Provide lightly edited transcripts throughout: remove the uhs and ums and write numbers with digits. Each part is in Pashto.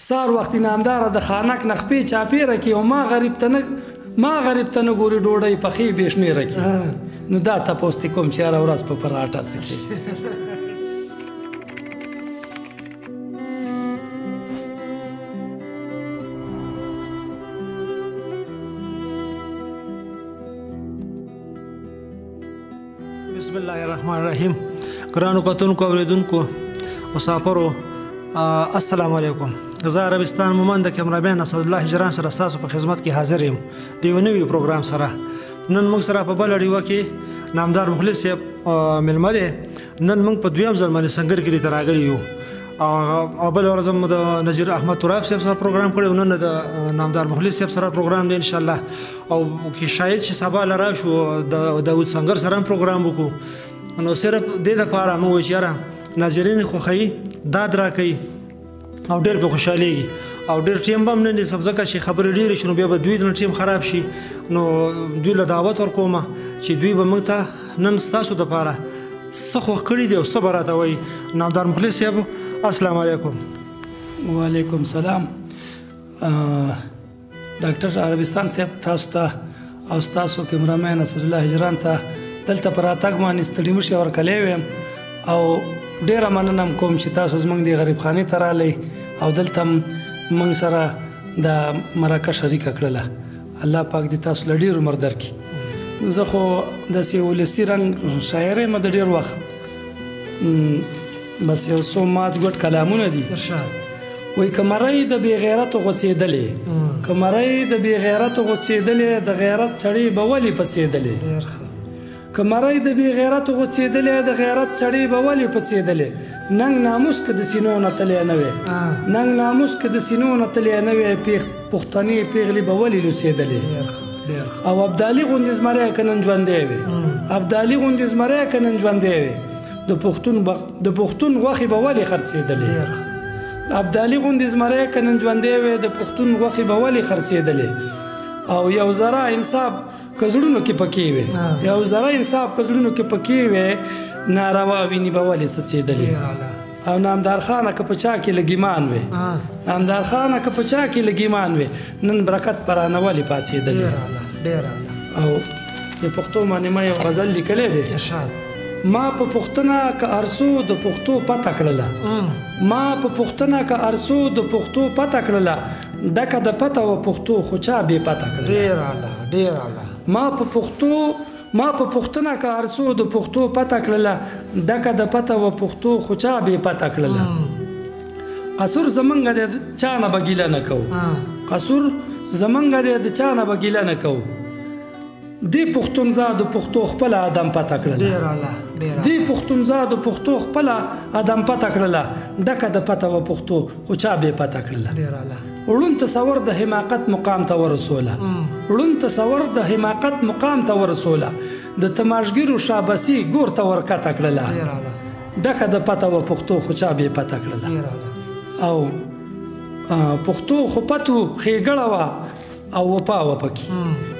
سار وختي نامداره د خانک نه خپې چاپېره کړي او ما غریب ته نه ګوري ډوډۍ پخې بې شمېره کړي نو دا تپوس دې کوم چې هره ورځ په پراټه څه کړي بسم الله الرحمن الرحیم ګرانو کتونکو اوریدونکو مسافرو السلام علیکم زه عربستان مومند د کیمرامین اسدالله هجران سره ستاسو په خدمت کې حاضر یم د یو نوي پروګرام سره نن موږ سره په بله ډیوه کې نامدار مخلص صاحب میلمه دی نن موږ په دویم ځل باندې سنګر کلي ته راغلي یو او بله ورځ مو د نظیر احمد تراب صاحب سره پروګرام کړی نن د نامدار مخلص صاحب سره پروګرام دی انشاءالله او که شاید چې سبا له راشو د داود سنګر سره هم پروګرام وکړو نو صرف دې دپاره موږ وایو چې یاره ناظرین خوښوي داد راکوي او ډېر پرې خوشحالېږي او ډېر ټیم به هم نه نیسم ځکه چې خبرې ډېرې شي نو بیا به دوی نه ټیم خراب شي نو دوی له دعوت ورکومه چې دوی به موږ ته نن ستاسو دپاره څه خوښ کړي دي او څه به راته وایي نامدار مخلص صاحب السلام علیکم وعلیکم سلام ډاکټر عربستان صاحب تاسو ته او ستاسو کیمرامین اسدالله هجران ته دلته په راتګ باندې ستړي مشي ورکلی ویم او ډېره مننه کوم چې تاسو زموږ د غریبخانې ته رالی او دلته موږ سره د مرکه شریکه کړله الله پاک دې تاسو له ډېر عمر درکړي زه خو داسې ولسي رنګ شاعر یم د ډېر وخت بس یو څو مات ګوټ کلامونه دي وایي که مرۍ د بې غیرتو غوڅېدلې که مرۍ د بې غیرتو غوڅېدلې د غیرت سړی به ولې پڅېدلې که مرۍ د بې غیرتو غوڅېدلې د غیرت سړی به ولې پڅېدلې ننګ ناموس که د سینو نه تلی نه وی ننګ ناموس که د سینو نه تلی نه وی پښتنې پیغلې به ولې لوڅېدلې او ابدالي غوندې زمری که نن ژوندی وي ابدالي غوندې زمری که نن ژوندی وي د پښتون غوښې به ولې خرڅېدلې ابدالي غوندې زمری که نن ژوندی وي د پښتون غوښې به ولې خرڅېدلې او یو ذره انصاف که زړونو کې پکې وي یو ذره انصاف که زړونو کې پکې وي ناروا وینې به ولې څڅېدلې او نامدار خانه که په چا کې لږ ایمان وي نامدار خانه که په چا کې لږ ایمان وي نن برکت پرانه ولې پاڅېدلې او د پښتو باندې ما یو غزل لیکلی دی ما په پوښتنه که ارسو د پښتو پته کړله ما په پوښتنه که ارسو د پښتو پته کړله ډکه د پته و پښتو خو چا بې پته کړله ما په پوښتنه که ارسو د پښتو پته کړله ډکه د پته و پښتو خو چا بې پته کړله قصور زمونږ دی د چا نه به ګیله نه کوو قصور زمونږ دی د چا نه به ګیله نه کوو دی پښتونزادو پښتو خپله ادم پته کړله دی پښتونزادو پښتو خپله ادم پته کړله ډکه د پته و پښتو خو چا بې پته کړله ړوند تصور د حماقت مقام ته ورسوله ړوند تصور د حماقت مقام ته ورسوله د تماشګیرو شابسي ګور ته ورکته کړله ډکه د پته و پښتو خو چا بې پته کړله او پښتو خو پتو ښېګړه وه او وپا وه پکې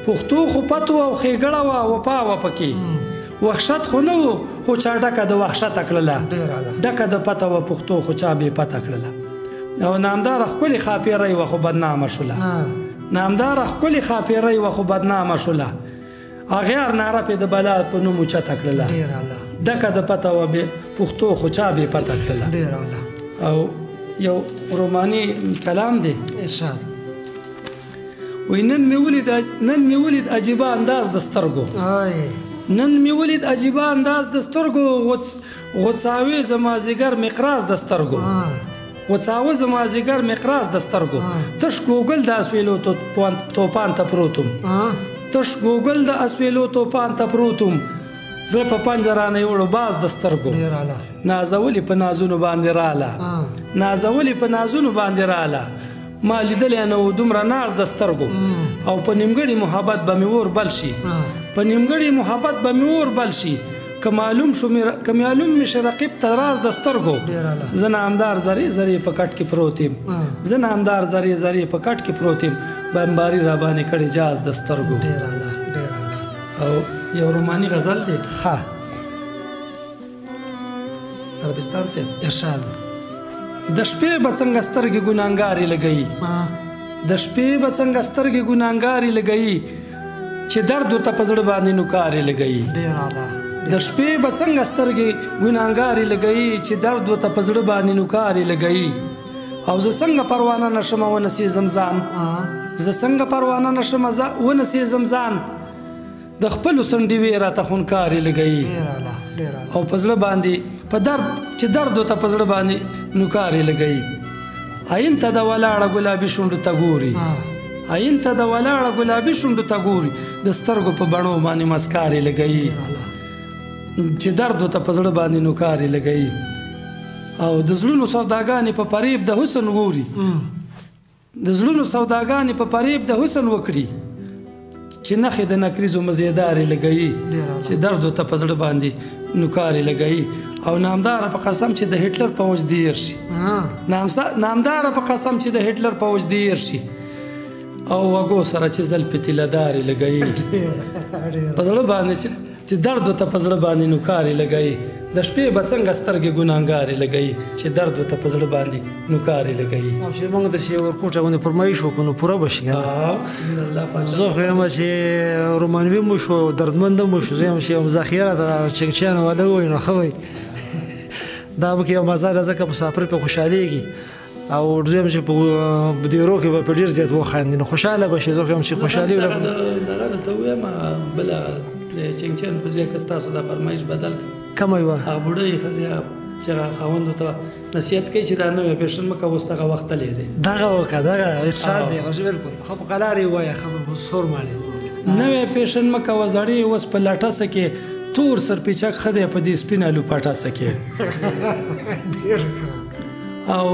پښتو خو پتو او ښېګړه وه وپا وه پکې وحشت خو نه و خو چا ډکه د وحشته کړله ډکه د پته وه پښتو خو چا بې پته کړله او نامداره ښکلې ښاپېرۍ وه خو بدنامه شوله نامداره ښکلې ښاپېرۍ وه خو بدنامه شوله اغیار ناره پې د بلا په نوم اوچته کړله ډکه د پته وه پښتو خو چا بې پته کړله او یو روماني کلام دی وی نن می ولید عجیبه انداز د سترګو نن می ولید عجیبه انداز د سترګو غوڅاوي زما ځیګر مقراز د سترګو غوڅاوه زما ځیګر مقراز د سترګو تش ګوګل د اسویلو توپان ته پروتم تش ګوګل د اسویلو توپان ته پروتم زه په پنجرانه یوړو باز د سترګو نازولې په نازونو باندې راله نازولې په نازونو باندې راله ما لیدلی نه و دومره ناز د سترګو او په نیمګړي محبت به مې اور بل شي په نیمګړي محبت به مې اور بل شي که معلوم مې شي رقیب ته راز د سترګو زه نامدار زرې زرې په کټ کې پروت یم زه نامدار زرې زرې په کټ کې پروت یم بمباري را باندې کړې جاز د سترګو او یو روماني غزل دی عربستان صاحب ارشاد د شپې به څنګه سترګې ګناهګارې لګوي د شپې به څنګه سترګې ګناهګارې لګوي چې درد ورته په زړه باندې نوکارې لګوي د شپې به څنګه سترګې ګناهګارې لګوي چې درد ورته په زړه باندې نوکارې لګوي او زه څنګه پروانه نشم ونسېزم ځان زه څنګه پروانه نشم ونسېزم ځان د خپلو سنډیوې راته خونکارې لګوي او په زړه باندې په درد چې درد ورته په زړه باندې نوکارې لګوي عین ته د ولاړه ګلابي شونډو ته ګوري عین ته د ولاړه ګلابي شونډو ته ګوري د سترګو په بڼو باندې مسکارې لګوي چې درد ورته په زړه باندې نوکارې لګوي او د زړونو سوداګانې په فریب د حسن ګوري د زړونو سوداګانې په فریب د حسن وکړي چې نخې د نکریزو مزیدارې لګوي چې درد ورته په زړه باندې نوکارې لګوي او نامداره په قسم چې د هټلر پوځ دې هېر شي نامداره په قسم چې د هټلر پوځ دې هېر شي او وږو سره چې زلفې تیلهدارې لګوي په زړه باندې چې درد ورته په زړه باندې نوکارې لګوي د شپې به څنګه سترګې ګناهګارې لګوي چې درد ورته په زړه باندې نوکارې لګوي چې موږ داسې ورکوټه غوندې فرمایش وکړو نو پوره به شي زه خو یم چې رومانوي مو شو دردمنده مو شو زه یم چې یو ذخیره د چنګچیانو واده ووایي نو ښه وایي دا به کې یو مزه ده ځکه مسافر پرې خوشحالېږي او زه یم چې په دیرو کې به په ډېر زیات وخاندي نو خوشحاله به شي زه خو یم چې خوشحالي دغه درته ووایم بله د چنګچیانو په ځای که ستاسو دا فرمایش بدل کړم کومه یوه بوډۍ ښځې چې هغه خاوندو ته نصیحت کوي چې دا نوی فیشن مه کوه اوس دغه وخت تللی دی دغه وکړه دغه ارشاد دی بالکل ښه په قلار یې ووایه ښه په سور مالې نوی فیشن مه کوه زړې اوس په لټسه کې تور سرپیچک ښه دی په دې سپینه لوپاټسه کې او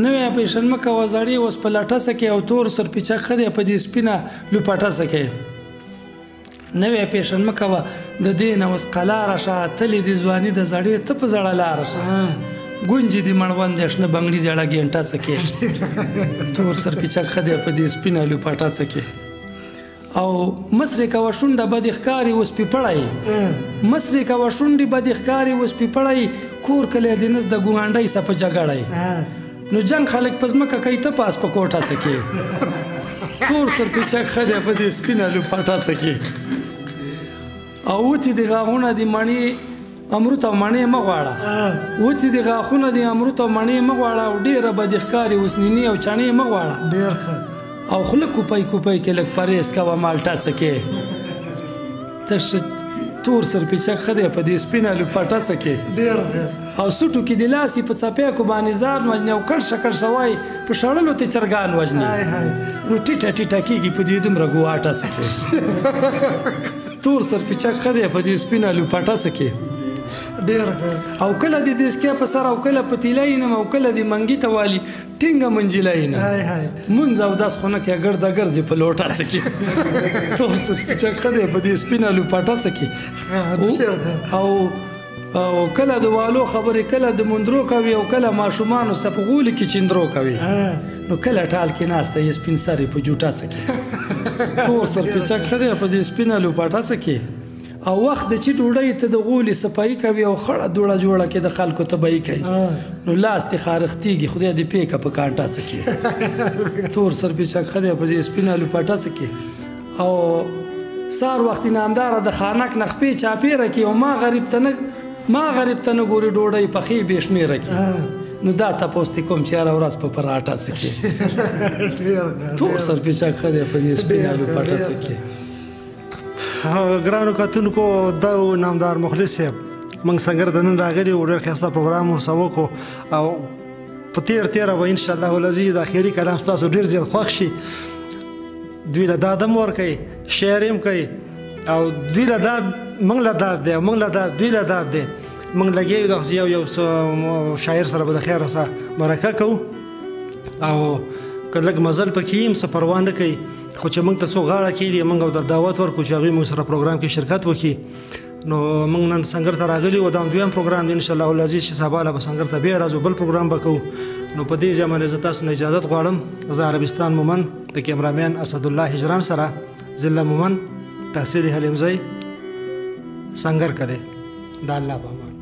نوی فیشن مه کوه زړې اوس په لټسه کې او تور سرپیچک ښه دی په دې سپینه لوپاټسه کې نوی پیشن مه کوه د دې نه اوس قلاره شه تلې د ځواني د زړې ته په زړه لاره شه ګونجې د مړوند د شنه بنګړي زړه ګینټه څکې تور سرپیچک ښه دی په دې سپینه لوپاټه څکې او مصرې کوه شونډه بدې ښکاري اوس پیپړی مصرې کوه شونډې بدې ښکاري اوس پیپړی کور کلی د نس د ګوانډۍ سه په جګړی نو جنګ خلک په ځمکه کوي ته پاس په کوټه څکې تور سرپیچک ښه دی په دې سپینه لوپاټه څکې او وتی د غاغونه د مڼې امرود او مڼې مه غواړه وتی د غاښونه د امرود او مڼې مه غواړه او ډېره بدې ښکاري اوس نینې او چڼې مه غواړه ډېر ښه او خوله کوپی کوپی کې لږ پرهیز کوه مالټه څکې تش تور سرپیچک ښه دی په دې سپینه لوپاټه څکې ډېر ښه او سوټو کې د لاسې په څپیاکو باندې ځان وژني او کړشه کړشه وایي په شړلو ته چرګان وژني نو ټیټه ټیټه کېږي په دې دومره ګواټه څکې تور سرپیچک ښه دی په دې سپینه لوپاټه څکې ډېر ښه او کله د دسکې په سر او کله په تیله ینم او کله د منګي ته والي ټینګه منجله ینم مونځ او داس خو نه کې ګرده ګرځې په لوټه څکې تور سرپیچک ښه دی په دې سپینه لوپاټه څکې او کله د والو خبرې کله د مندرو کوي او کله ماشومانو سه په غولي کې چندرو کوي نو کله ټال کې ناسته یې سپین سرې په جوټه څکې تور سرپیچک ښه دی په دې سپینه لوپاټه څکې او وخت د چې ډوډۍ ته د غولې صفایي کوي او خړه دوړه جوړه کې د خلکو تبعی کوي نو لاس دې خارښتېږي خدای دې پیکه په کانټه څکې تور سرپیچک ښه دی په دې سپینه لوپاټه څکې او سار وختي نامداره د خانک نخپې چاپېره کې او ما غریب ته نه ګوري ډوډۍ پخې بې شمېره کې نو دا تپوس دې کوم چې هره ورځ په پراټه څکې تور سرپیچک ښه دی په دې سپینه لوپاټه څکې ګرانو کتونکو دا و نامدار مخلص صاحب موږ سنګر د نن راغلي و ډېر ښایسته پروګرام ورسه وکړو او په تیره به انشاءالله العزیز د اخري کلام ستاسو ډېر زیات خوښ شي دوی له داد هم ورکوي شعر هم کوي او دوی له داد موږ له داد دی او موږ له داد دوی له داد دی موږ لګیا یو دغسې یو شاعر سره به د خیره سره مرکه کوو او که لږ مزل پکې یم څه پروا نه کوي خو چې موږ ته څو غاړه کېږي موږ او د دعوت ورکړو چې هغوی موږ سره پروګرام کې شرکت وکړي نو موږ نن سنګر ته راغلي و دا هم دویم پروګرام دی انشاءالله العزیز چې سبا له به سنګر ته بیا راځو بل پروګرام به کوو نو په دې زمانه زه تاسو نه اجازت غواړم زه عربستان مومن د کیمرامین اسدالله هجران سره ضلع مومن تحصیل حلیمزی سنګر کرے دا الله په امان